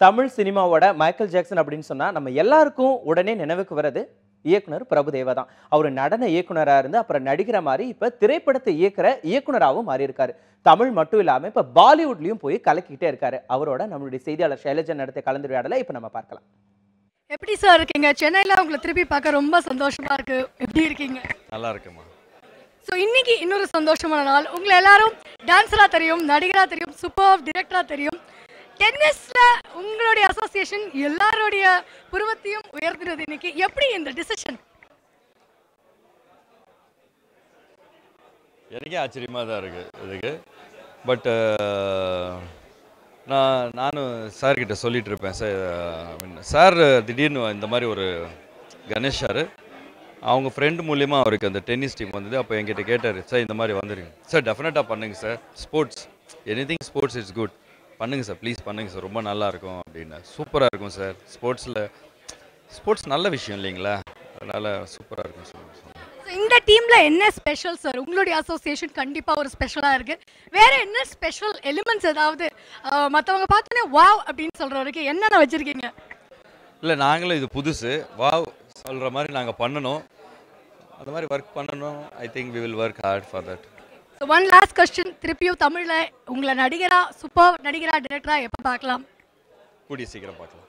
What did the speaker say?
தமிழ் சினிமாவோட Michael Jackson அப்படின்னு சொன்னா நம்ம எல்லாருக்கும் உடனே நினைவுக்கு வர்றது இயக்குனர் பிரபுதேவா தான். அவர் நடன இயக்குனரா இருந்து அப்புறம் நடிக்கிற மாதிரி இப்ப திரைப்படத்தை இயக்குற இயக்குனராகவும் மாறி இருக்காரு. தமிழ் மட்டும் இல்லாம இப்ப பாலிவுட்லயும் போய் கலக்கிட்டே இருக்காரு. அவரோட நம்மளுடைய செய்தியாளர் ஷைலஜா நடத்திய கலந்துரையாடலை இப்ப நம்ம பார்க்கலாம். எப்படி சார் இருக்கீங்க? சென்னையில உங்களை திருப்பி பார்க்க ரொம்ப சந்தோஷமா இருக்கு. எப்படி இருக்கீங்க? நல்லா இருக்குமா. ஸோ இன்னைக்கு இன்னொரு சந்தோஷமான நாள். உங்களை எல்லாரும் டான்ஸரா தெரியும், நடிகரா தெரியும், சூப்பர் டிரெக்டரா தெரியும். டென்னிஸ்ல உங்களுடைய அசோசியேஷன் எல்லாருடைய புருவத்தையும் உயர்த்தினது இன்னைக்கு. எப்படி இந்த டிசிஷன்? எனக்கே ஆச்சரியமாக தான் இருக்குது இதுக்கு. பட் நானும் சார்கிட்ட சொல்லிட்டு இருப்பேன். சார் திடீர்னு இந்த மாதிரி ஒரு கணேஷ் சார் அவங்க ஃப்ரெண்டு மூலியமாக அவருக்கு அந்த டென்னிஸ் டீம் வந்தது. அப்போ என்கிட்ட கேட்டார், சார் இந்த மாதிரி வந்துருங்க சார், டெஃபினட்டாக பண்ணுங்க sir, sports anything sports it's good, பண்ணுங்க சார், ப்ளீஸ் பண்ணுங்க சார், ரொம்ப நல்லா இருக்கும் அப்படின்னு. சூப்பராக இருக்கும் சார், ஸ்போர்ட்ஸ் நல்ல விஷயம் இல்லைங்களா, அதனால் சூப்பராக இருக்கும் சார். இந்த டீம்ல என்ன ஸ்பெஷல் சார்? உங்களுடைய அசோசியேஷன் கண்டிப்பா ஒரு ஸ்பெஷலா இருக்கு. வேற என்ன ஸ்பெஷல் எலிமெண்ட்ஸ் ஏதாவது மற்றவங்க பார்த்தோன்னே வாவ் அப்படின்னு சொல்ற வரைக்கும் என்னென்ன வச்சிருக்கீங்க? இல்லை, நாங்களும் இது புதுசு வாவ் சொல்கிற மாதிரி நாங்கள் பண்ணணும், அந்த மாதிரி ஒர்க் பண்ணணும். I think we will work hard for that. So one last question, திருப்பியும் தமிழில் உங்களை நடிகரா, சூப்பர் நடிகரா, டிரெக்டரா எப்போ பார்க்கலாம்? கூடிய சீக்கிரம் பார்க்கலாம்.